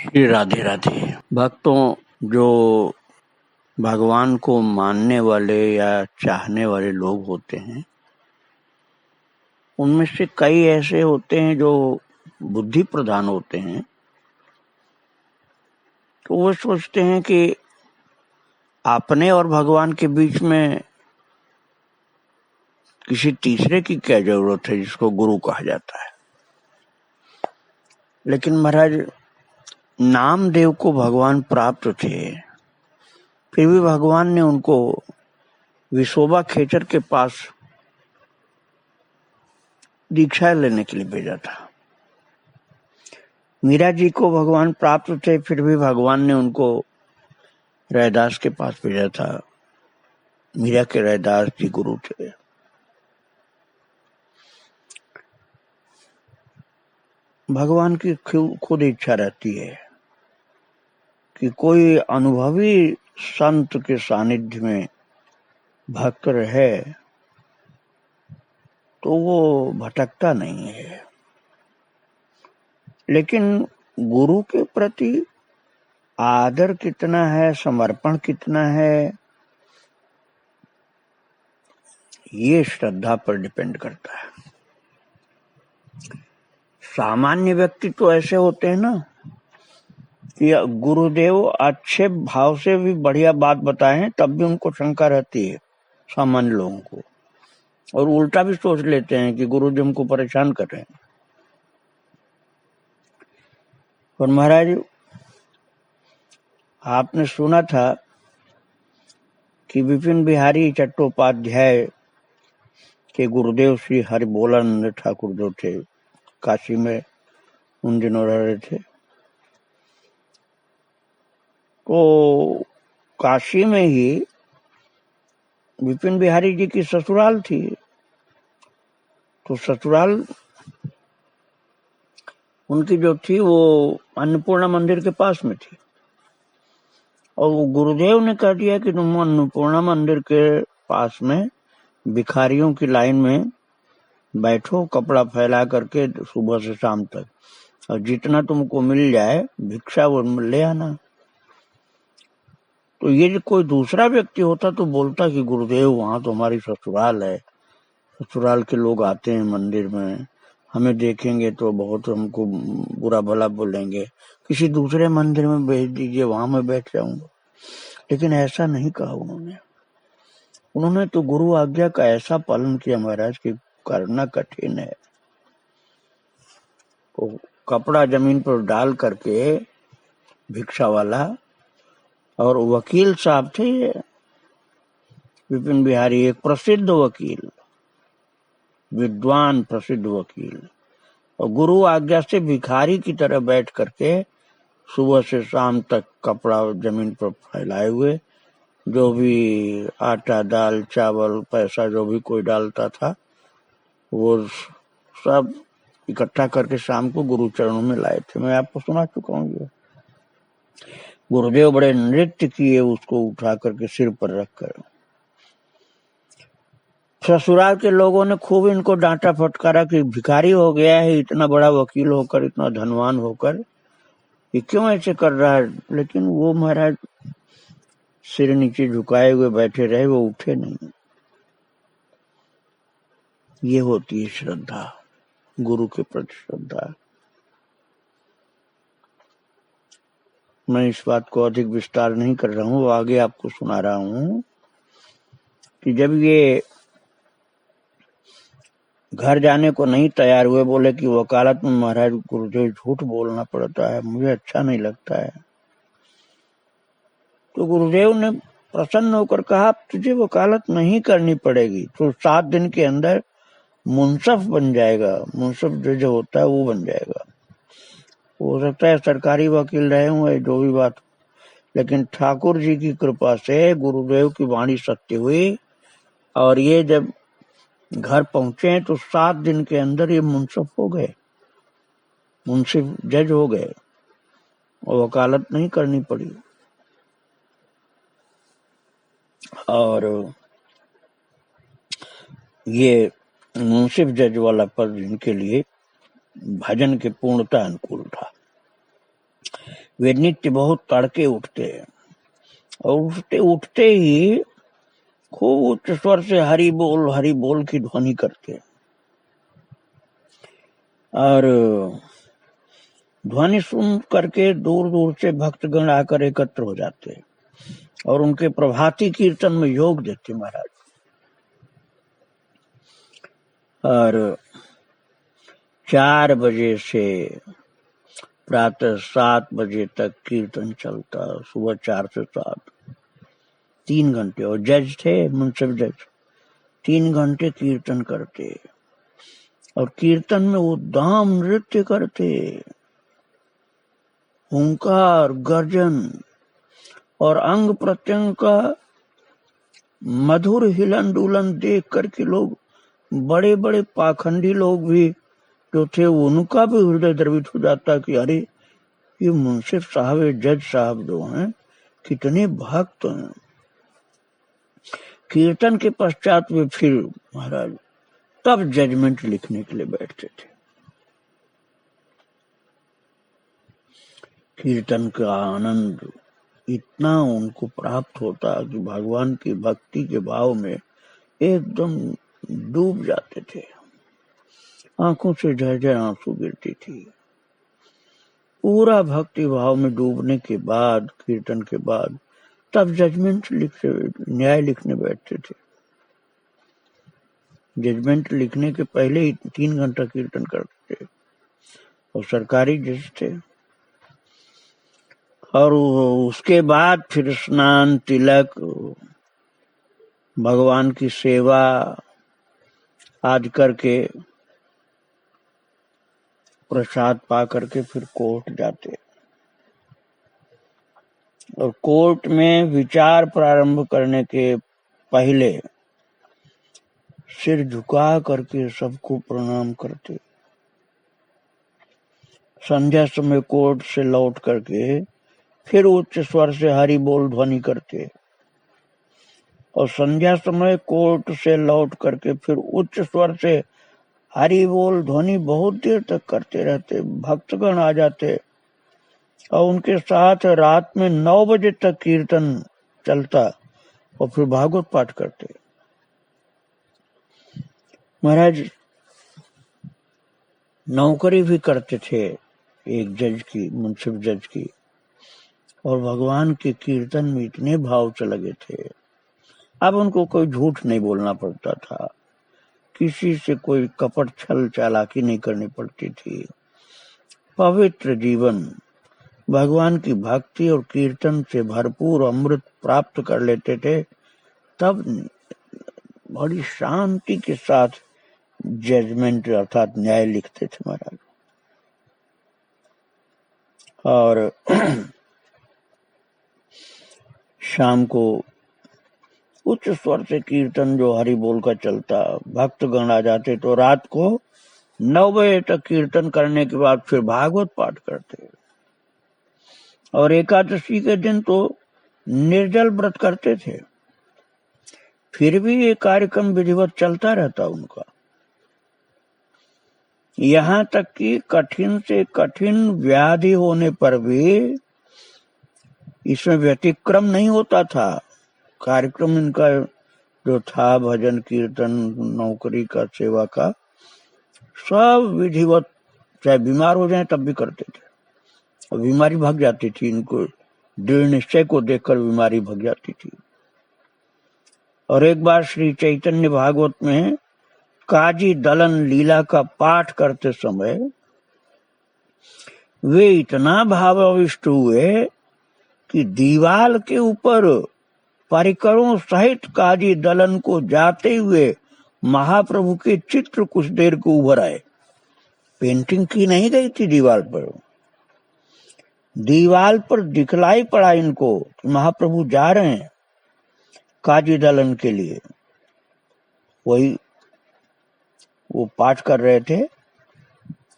श्री राधे राधे। भक्तों, जो भगवान को मानने वाले या चाहने वाले लोग होते हैं, उनमें से कई ऐसे होते हैं जो बुद्धि प्रधान होते हैं। तो वो सोचते हैं कि अपने और भगवान के बीच में किसी तीसरे की क्या जरूरत है, जिसको गुरु कहा जाता है। लेकिन महाराज, नामदेव को भगवान प्राप्त थे, फिर भी भगवान ने उनको विशोबा खेचर के पास दीक्षा लेने के लिए भेजा था। मीरा जी को भगवान प्राप्त थे, फिर भी भगवान ने उनको रैदास के पास भेजा था। मीरा के रैदास जी गुरु थे। भगवान की खुद इच्छा रहती है कि कोई अनुभवी संत के सानिध्य में भक्त रहे तो वो भटकता नहीं है। लेकिन गुरु के प्रति आदर कितना है, समर्पण कितना है, ये श्रद्धा पर डिपेंड करता है। सामान्य व्यक्ति तो ऐसे होते हैं ना कि गुरुदेव अच्छे भाव से भी बढ़िया बात बताएं तब भी उनको शंका रहती है, सामान्य लोगों को, और उल्टा भी सोच लेते हैं कि गुरुदेव हमको परेशान कर रहे हैं। और महाराज, आपने सुना था कि विपिन बिहारी चट्टोपाध्याय के गुरुदेव श्री हरिबोलानंद ठाकुर जो थे, काशी में उन दिनों रह रहे थे। तो काशी में ही विपिन बिहारी जी की ससुराल थी। तो ससुराल उनकी जो थी वो अन्नपूर्णा मंदिर के पास में थी। और वो गुरुदेव ने कह दिया कि तुम अन्नपूर्णा मंदिर के पास में भिखारियों की लाइन में बैठो, कपड़ा फैला करके सुबह से शाम तक, और जितना तुमको मिल जाए भिक्षा वो ले आना। तो ये जो कोई दूसरा व्यक्ति होता तो बोलता कि गुरुदेव, वहां तो हमारी ससुराल है, ससुराल के लोग आते हैं मंदिर में, हमें देखेंगे तो बहुत हमको बुरा भला बोलेंगे, किसी दूसरे मंदिर में भेज दीजिए, वहां मैं बैठ जाऊंगा। लेकिन ऐसा नहीं कहा उन्होंने तो गुरु आज्ञा का ऐसा पालन किया महाराज कि करना कठिन है। तो कपड़ा जमीन पर डाल करके भिक्षा वाला, और वकील साहब थे विपिन बिहारी, एक प्रसिद्ध वकील, विद्वान प्रसिद्ध वकील, और गुरु आज्ञा से भिखारी की तरह बैठ करके सुबह से शाम तक कपड़ा जमीन पर फैलाए हुए, जो भी आटा दाल चावल पैसा जो भी कोई डालता था वो सब इकट्ठा करके शाम को गुरु चरणों में लाए थे। मैं आपको सुना चुका हूँ। ये गुरुदेव बड़े नृत्य किए उसको उठा करके सिर पर रखकर। ससुराल के लोगों ने खूब इनको डांटा फटकारा कि भिखारी हो गया है, इतना बड़ा वकील होकर, इतना धनवान होकर, ये क्यों ऐसे कर रहा है। लेकिन वो महाराज सिर नीचे झुकाए हुए बैठे रहे, वो उठे नहीं। ये होती है श्रद्धा, गुरु के प्रति श्रद्धा। मैं इस बात को अधिक विस्तार नहीं कर रहा हूँ, आगे आपको सुना रहा हूँ कि जब ये घर जाने को नहीं तैयार हुए, बोले कि वकालत में महाराज गुरुदेव झूठ बोलना पड़ता है, मुझे अच्छा नहीं लगता है। तो गुरुदेव ने प्रसन्न होकर कहा, तुझे वकालत नहीं करनी पड़ेगी, तो 7 दिन के अंदर मुंसफ बन जाएगा। मुंसफ जो होता है वो बन जाएगा। हो सकता है सरकारी वकील रहे हुए, जो भी बात, लेकिन ठाकुर जी की कृपा से गुरुदेव की वाणी सत्य हुई, और ये जब घर पहुंचे तो 7 दिन के अंदर ये मुंसफ हो गए, मुंसिफ जज हो गए, और वकालत नहीं करनी पड़ी। और ये मुंसिफ जज वाला पद इनके लिए भजन के पूर्णता अनुकूल था। वे नित्य बहुत तड़के उठते हैं और उठते उठते ही खूब उच्च स्वर से हरि बोल की ध्वनि करते हैं। और ध्वनि सुन करके दूर दूर से भक्तगण आकर एकत्र हो जाते हैं और उनके प्रभाती कीर्तन में योग देते महाराज। और 4 बजे से प्रातः 7 बजे तक कीर्तन चलता, सुबह 4 से 7, 3 घंटे। और जज थे, मुंसिफ जज, 3 घंटे कीर्तन करते और कीर्तन में वो दाम नृत्य करते, हुंकार, गर्जन और अंग प्रत्यंग का मधुर हिलन डुलन देख करके लोग, बड़े बड़े पाखंडी लोग भी जो थे, उनका भी हृदय द्रवित हो जाता कि अरे ये मुंसिफ साहब, जज साहब जो हैं, कितने भक्त हैं। कीर्तन के पश्चात वे फिर महाराज तब जजमेंट लिखने के लिए बैठते थे। कीर्तन का आनंद इतना उनको प्राप्त होता कि भगवान की भक्ति के भाव में एकदम डूब जाते थे, आंखों से झरझर आंसू गिरती थी। पूरा भक्ति भाव में डूबने के बाद, कीर्तन के बाद, तब जजमेंट न्याय लिखने बैठते थे। जजमेंट लिखने के पहले ही 3 घंटा कीर्तन करते थे और सरकारी जज थे। और उसके बाद फिर स्नान, तिलक, भगवान की सेवा आदि करके प्रसाद पा करके फिर कोर्ट जाते और कोर्ट में विचार प्रारंभ करने के पहले सिर झुका करके सबको प्रणाम करते। संध्या समय कोर्ट से लौट करके फिर उच्च स्वर से हरि बोल ध्वनि करते और संध्या समय कोर्ट से लौट करके फिर उच्च स्वर से हरि बोल ध्वनि बहुत देर तक करते रहते। भक्तगण आ जाते और उनके साथ रात में 9 बजे तक कीर्तन चलता और फिर भागवत पाठ करते। महाराज नौकरी भी करते थे एक जज की, मुंसिफ जज की, और भगवान के कीर्तन में इतने भाव से लगे थे। अब उनको कोई झूठ नहीं बोलना पड़ता था, किसी से कोई कपट छल चालाकी नहीं करनी पड़ती थी। पवित्र जीवन, भगवान की भक्ति और कीर्तन से भरपूर अमृत प्राप्त कर लेते थे। तब बड़ी शांति के साथ जजमेंट अर्थात न्याय लिखते थे महाराज। और शाम को उच्च स्वर से कीर्तन जो हरि बोल का चलता, भक्तगण आ जाते तो रात को 9 बजे तक कीर्तन करने के बाद फिर भागवत पाठ करते। और एकादशी के दिन तो निर्जल व्रत करते थे, फिर भी ये कार्यक्रम विधिवत चलता रहता उनका। यहाँ तक कि कठिन से कठिन व्याधि होने पर भी इसमें व्यतिक्रम नहीं होता था। कार्यक्रम इनका जो था, भजन कीर्तन, नौकरी का, सेवा का, सब विधिवत, चाहे बीमार हो जाए तब भी करते थे। और बीमारी भाग जाती थी, इनको दृढ़ निश्चय को देखकर बीमारी भाग जाती थी। और एक बार श्री चैतन्य भागवत में काजी दलन लीला का पाठ करते समय वे इतना भावाविष्ट हुए कि दीवाल के ऊपर परिकरों सहित काजी दलन को जाते हुए महाप्रभु के चित्र कुछ देर को उभर आए। पेंटिंग की नहीं गई थी दीवाल पर, दीवाल पर दिखलाई पड़ा इनको कि महाप्रभु जा रहे हैं काजी दलन के लिए। वही वो पाठ कर रहे थे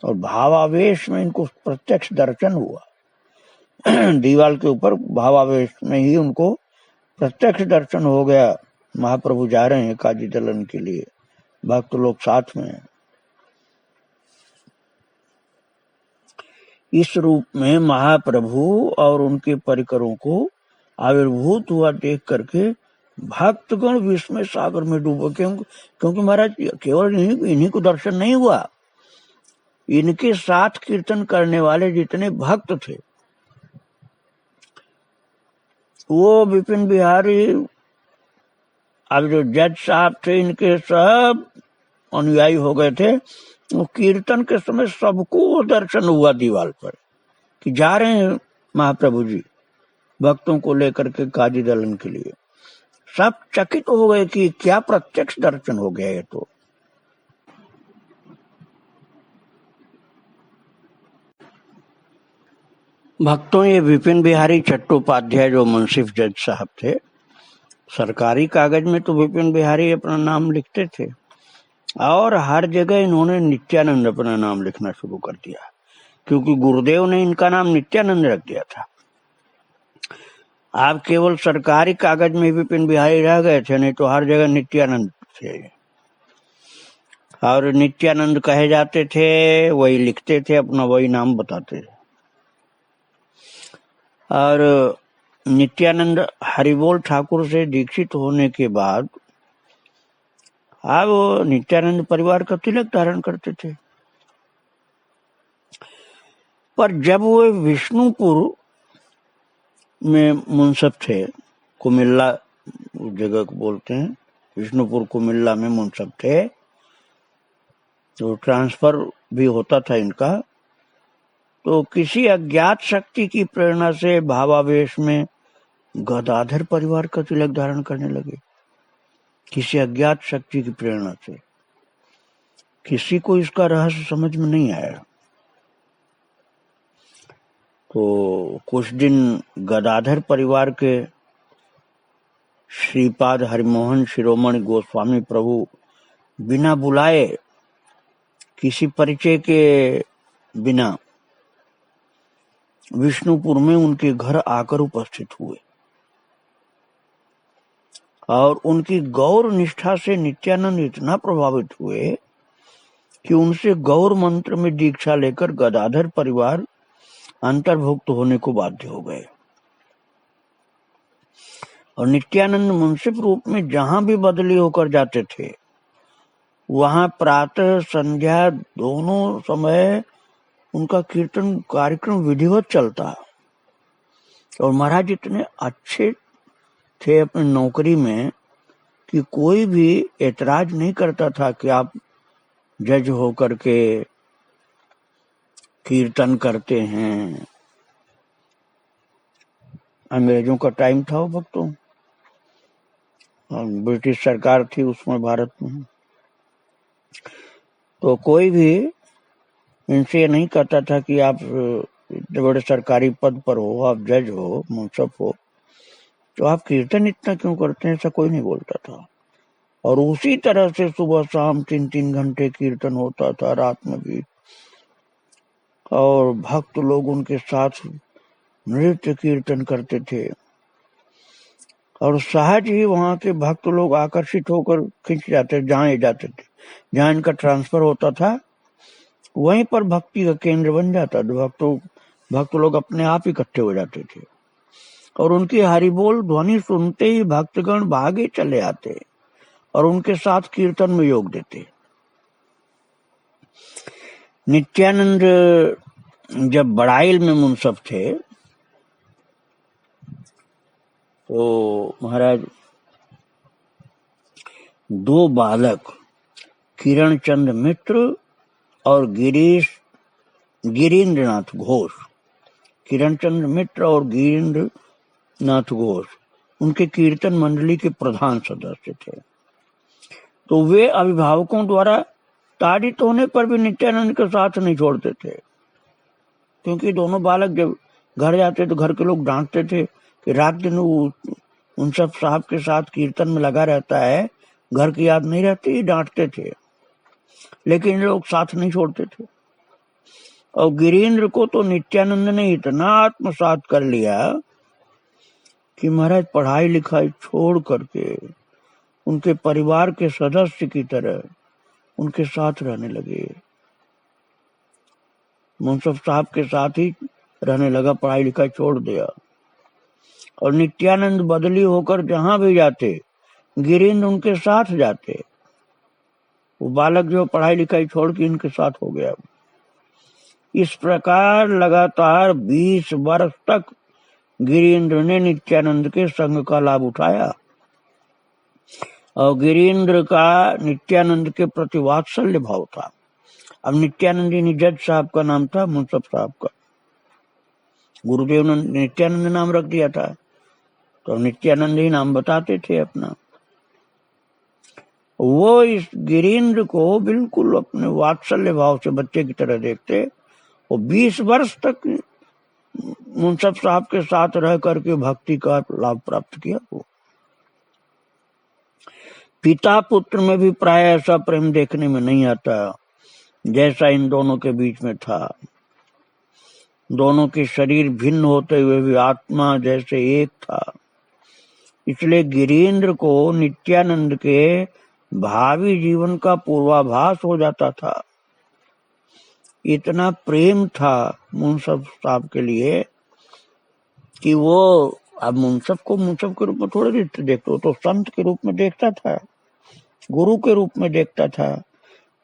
और भावावेश में इनको प्रत्यक्ष दर्शन हुआ। दीवाल के ऊपर भावावेश में ही उनको प्रत्यक्ष दर्शन हो गया, महाप्रभु जा रहे हैं काजी दलन के लिए, भक्त लोग साथ में हैं। इस रूप में महाप्रभु और उनके परिकरों को आविर्भूत हुआ देख करके भक्तगण विस्मय सागर में डूबे। क्योंकि महाराज केवल इन्हीं को दर्शन नहीं हुआ, इनके साथ कीर्तन करने वाले जितने भक्त थे, वो विपिन बिहारी, अब जो जज साहब थे, इनके सब अनुयायी हो गए थे। वो कीर्तन के समय सबको दर्शन हुआ दीवार पर कि जा रहे हैं महाप्रभु जी भक्तों को लेकर के काजी दलन के लिए। सब चकित हो गए कि क्या प्रत्यक्ष दर्शन हो गया ये तो। भक्तों, ये विपिन बिहारी चट्टोपाध्याय जो मुंसिफ जज साहब थे, सरकारी कागज में तो विपिन बिहारी अपना नाम लिखते थे और हर जगह इन्होंने नित्यानंद अपना नाम लिखना शुरू कर दिया, क्योंकि गुरुदेव ने इनका नाम नित्यानंद रख दिया था। आप केवल सरकारी कागज में विपिन बिहारी रह गए थे, नहीं तो हर जगह नित्यानंद थे। और नित्यानंद कहे जाते थे, वही लिखते थे, अपना वही नाम बताते थे। और नित्यानंद हरिबोल ठाकुर से दीक्षित होने के बाद अब नित्यानंद परिवार का तिलक धारण करते थे। पर जब वो विष्णुपुर में मुंसफ थे, कुमिल्ला जगह को बोलते हैं, विष्णुपुर कुमिल्ला में मुंसफ थे, तो ट्रांसफर भी होता था इनका। तो किसी अज्ञात शक्ति की प्रेरणा से भावावेश में गदाधर परिवार का तिलक धारण करने लगे। किसी अज्ञात शक्ति की प्रेरणा से, किसी को इसका रहस्य समझ में नहीं आया। तो कुछ दिन गदाधर परिवार के श्रीपाद हरिमोहन शिरोमणि गोस्वामी प्रभु बिना बुलाए, किसी परिचय के बिना विष्णुपुर में उनके घर आकर उपस्थित हुए और उनकी गौर निष्ठा से नित्यानंद इतना प्रभावित हुए कि उनसे गौर मंत्र में दीक्षा लेकर गदाधर परिवार अंतर्भुक्त होने को बाध्य हो गए। और नित्यानंद मुंसिफ रूप में जहां भी बदली होकर जाते थे, वहां प्रातः संध्या दोनों समय उनका कीर्तन कार्यक्रम विधिवत चलता। और महाराज इतने अच्छे थे अपनी नौकरी में कि कोई भी एतराज नहीं करता था कि आप जज होकर के कीर्तन करते हैं। अंग्रेजों का टाइम था वो भक्तों, ब्रिटिश सरकार थी उसमें भारत में, तो कोई भी इनसे नहीं कहता था कि आप इतने बड़े सरकारी पद पर हो, आप जज हो, मुंसफ हो, तो आप कीर्तन इतना क्यों करते हैं, ऐसा कोई नहीं बोलता था। और उसी तरह से सुबह शाम 3-3 घंटे कीर्तन होता था, रात में भी, और भक्त लोग उनके साथ नृत्य कीर्तन करते थे। और सहज ही वहां के भक्त लोग आकर्षित होकर खिंच जाते, जहां जाते थे, जहां इनका ट्रांसफर होता था वहीं पर भक्ति का केंद्र बन जाता था। भक्त लोग अपने आप इकट्ठे हो जाते थे और उनकी हरिबोल ध्वनि सुनते ही भक्तगण भागे चले आते और उनके साथ कीर्तन में योग देते। नित्यानंद जब बड़ाइल में मुंसफ थे तो महाराज 2 बालक किरण चंद मित्र और गिरीन्द्रनाथ घोष, किरण चंद्र मित्र और गिरीन्द्रनाथ घोष उनके कीर्तन मंडली के प्रधान सदस्य थे। तो वे अभिभावकों द्वारा ताड़ित होने पर भी नित्यानंद के साथ नहीं छोड़ते थे, क्योंकि दोनों बालक जब घर जाते तो घर के लोग डांटते थे कि रात दिन उन सब साहब के साथ कीर्तन में लगा रहता है, घर की याद नहीं रहती, डांटते थे, लेकिन लोग साथ नहीं छोड़ते थे। और गिरीन्द्र को तो नित्यानंद ने इतना आत्मसात कर लिया कि महाराज पढ़ाई लिखाई छोड़ करके उनके परिवार के सदस्य की तरह उनके साथ रहने लगे। मुंसफ साहब के साथ ही रहने लगा, पढ़ाई लिखाई छोड़ दिया। और नित्यानंद बदली होकर जहां भी जाते गिरीन्द्र उनके साथ जाते। वो बालक जो पढ़ाई लिखाई छोड़ के इनके साथ हो गया। इस प्रकार लगातार 20 वर्ष तक गिरीन्द्र ने नित्यानंद के संग का लाभ उठाया। और गिरीन्द्र का नित्यानंद के प्रति वात्सल्य भाव था। अब नित्यानंद जी जज साहब का नाम था, मुंसफ साहब का। गुरुदेव ने नित्यानंद नाम रख दिया था, तो नित्यानंद ही नाम बताते थे अपना। वो इस गिरीन्द्र को बिल्कुल अपने वात्सल्य भाव से बच्चे की तरह देखते। वो 20 वर्ष तक मुंसफ साहब के साथ रह करके भक्ति का लाभ प्राप्त किया। वो पिता पुत्र में भी प्राय ऐसा प्रेम देखने में नहीं आता जैसा इन दोनों के बीच में था। दोनों के शरीर भिन्न होते हुए भी आत्मा जैसे एक था। इसलिए गिरीन्द्र को नित्यानंद के भावी जीवन का पूर्वाभास हो जाता था। इतना प्रेम था मुंसफ साहब के लिए कि वो अब मुंसफ को मुंसफ के रूप में थोड़े देखते, तो संत के रूप में देखता था, गुरु के रूप में देखता था।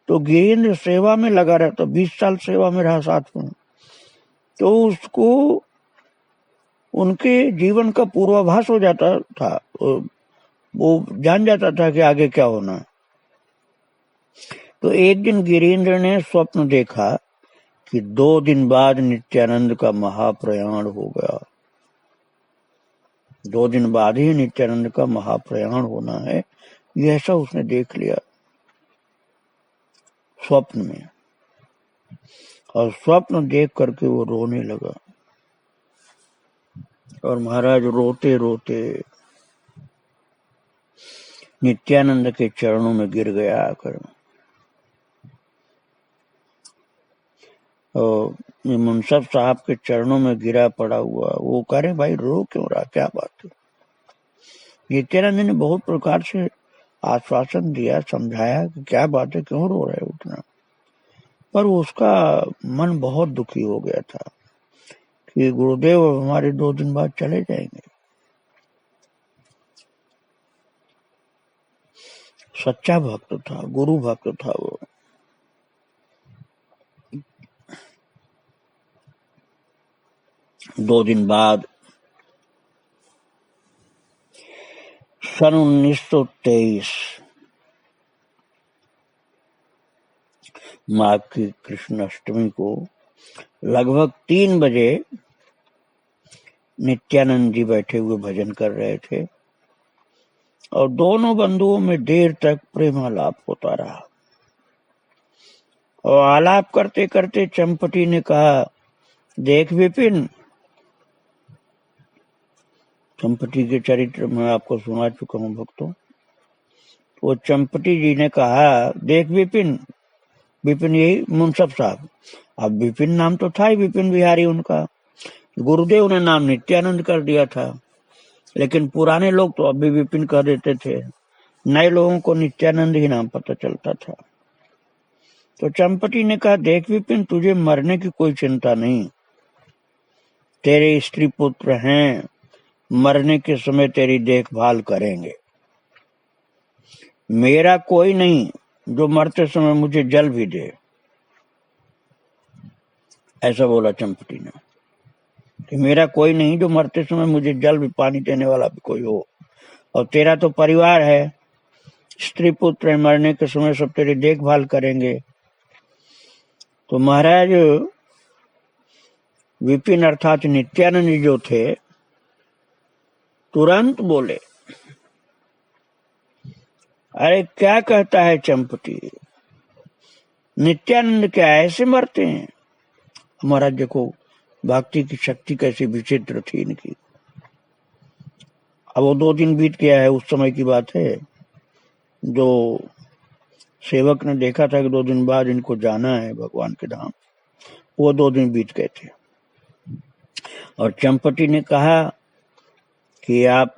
तो गिरीन्द्र सेवा में लगा रहता, 20 साल सेवा में रहा साथ में, तो उसको उनके जीवन का पूर्वाभास हो जाता था। वो जान जाता था कि आगे क्या होना। तो एक दिन गिरीन्द्र ने स्वप्न देखा कि 2 दिन बाद नित्यानंद का महाप्रयाण हो गया। 2 दिन बाद ही नित्यानंद का महाप्रयाण होना है, ये ऐसा उसने देख लिया स्वप्न में। और स्वप्न देख करके वो रोने लगा। और महाराज रोते रोते नित्यानंद के चरणों में गिर गया आकर। और मुंसफ साहब के चरणों में गिरा पड़ा हुआ। वो कह रहे भाई रो क्यों रहा, क्या बात है। नित्यानंद ने बहुत प्रकार से आश्वासन दिया, समझाया कि क्या बात है, क्यों रो रहे उतना। पर उसका मन बहुत दुखी हो गया था कि गुरुदेव हमारे 2 दिन बाद चले जाएंगे। सच्चा भक्त था, गुरु भक्त था वो। दो दिन बाद सन 1923 माघ की कृष्ण अष्टमी को लगभग 3 बजे नित्यानंद जी बैठे हुए भजन कर रहे थे और दोनों बंधुओं में देर तक प्रेमालाप होता रहा। और आलाप करते करते चंपटी ने कहा, देख विपिन, चंपटी के चरित्र में आपको सुना चुका हूं भक्तों। वो चंपटी जी ने कहा, देख विपिन, विपिन यही मुंसफ साहब, अब विपिन नाम तो था ही विपिन बिहारी उनका, गुरुदेव ने नाम नित्यानंद कर दिया था, लेकिन पुराने लोग तो अभी विपिन कह देते थे, नए लोगों को नित्यानंद ही नाम पता चलता था। तो चंपटी ने कहा, देख विपिन, तुझे मरने की कोई चिंता नहीं, तेरे स्त्री पुत्र हैं, मरने के समय तेरी देखभाल करेंगे। मेरा कोई नहीं जो मरते समय मुझे जल भी दे। ऐसा बोला चंपटी ने कि मेरा कोई नहीं जो मरते समय मुझे जल भी, पानी देने वाला भी कोई हो। और तेरा तो परिवार है, स्त्री पुत्र, मरने के समय सब तेरी देखभाल करेंगे। तो महाराज विपिन अर्थात नित्यानंद जो थे तुरंत बोले, अरे क्या कहता है चंपटी, नित्यानंद क्या ऐसे मरते हैं। महाराज देखो भक्ति की शक्ति कैसी विचित्र थी इनकी। अब वो 2 दिन बीत गया है, उस समय की बात है, जो सेवक ने देखा था कि 2 दिन बाद इनको जाना है भगवान के धाम, वो 2 दिन बीत गए थे। और चंपटी ने कहा कि आप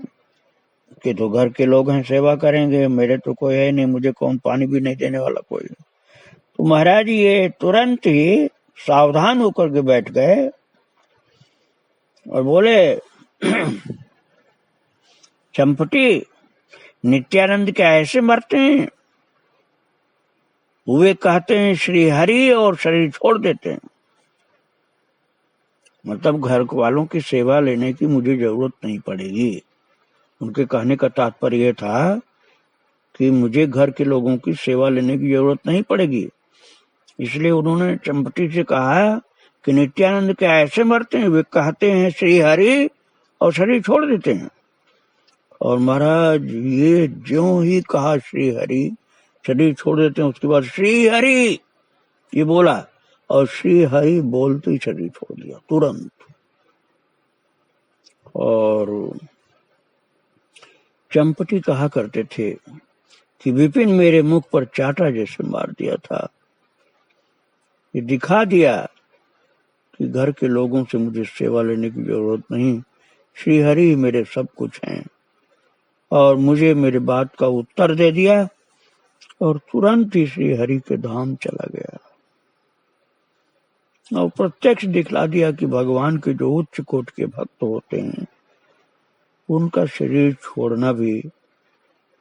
के तो घर के लोग हैं, सेवा करेंगे, मेरे तो कोई है नहीं, मुझे कौन पानी भी नहीं देने वाला कोई। तो महाराज ये तुरंत ही सावधान होकर के बैठ गए और बोले, चंपटी, नित्यानंद क्या ऐसे मरते हैं? वे कहते हैं श्री हरि और शरीर छोड़ देते हैं। मतलब घर वालों की सेवा लेने की मुझे जरूरत नहीं पड़ेगी। उनके कहने का तात्पर्य यह था कि मुझे घर के लोगों की सेवा लेने की जरूरत नहीं पड़ेगी। इसलिए उन्होंने चंपटी से कहा कि नित्यानंद क्या ऐसे मरते हैं? वे कहते हैं श्री हरि और शरीर छोड़ देते हैं। और महाराज ये ज्यों ही कहा श्री हरि शरीर छोड़ देते हैं, उसके बाद श्री हरि ये बोला और श्री हरि बोलते ही शरीर छोड़ दिया तुरंत। और चंपटी कहा करते थे कि विपिन मेरे मुख पर चाटा जैसे मार दिया था। ये दिखा दिया कि घर के लोगों से मुझे सेवा लेने की जरूरत नहीं, श्री हरि मेरे सब कुछ हैं। और मुझे मेरे बात का उत्तर दे दिया और तुरंत ही श्री हरि के धाम चला गया और प्रत्यक्ष दिखला दिया कि भगवान के जो उच्च कोटि के भक्त होते हैं उनका शरीर छोड़ना भी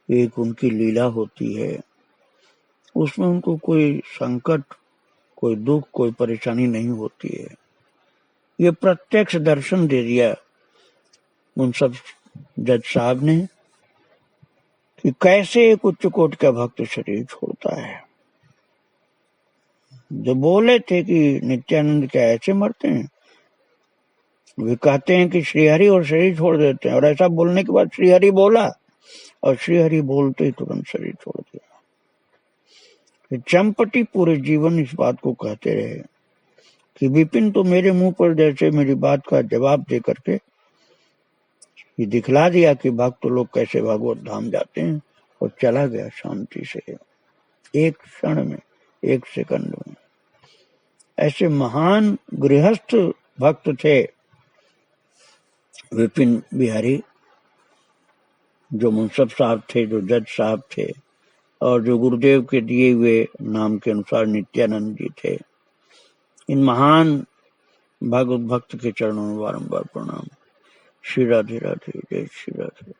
एक उनकी लीला होती है। उसमें उनको कोई संकट, कोई दुख, कोई परेशानी नहीं होती है। ये प्रत्यक्ष दर्शन दे दिया उन सब जज साहब ने कि कैसे एक उच्च कोटि का भक्त शरीर छोड़ता है। जो बोले थे कि नित्यानंद क्या ऐसे मरते हैं, वे कहते हैं कि श्रीहरि और शरीर छोड़ देते हैं। और ऐसा बोलने के बाद श्रीहरि बोला और श्रीहरि बोलते ही तुरंत शरीर छोड़ दिया। चंपटी पूरे जीवन इस बात को कहते रहे कि विपिन तो मेरे मुंह पर जैसे मेरी बात का जवाब दे करके ये दिखला दिया कि भक्त लोग कैसे भगवत धाम जाते हैं, और चला गया शांति से, एक क्षण में, एक सेकंड में। ऐसे महान गृहस्थ भक्त थे विपिन बिहारी, जो मुंसफ साहब थे, जो जज साहब थे, और जो गुरुदेव के दिए हुए नाम के अनुसार नित्यानंद जी थे। इन महान भागवत भक्त के चरणों में बारंबार प्रणाम। श्री राधे राधे, जय श्री राधे।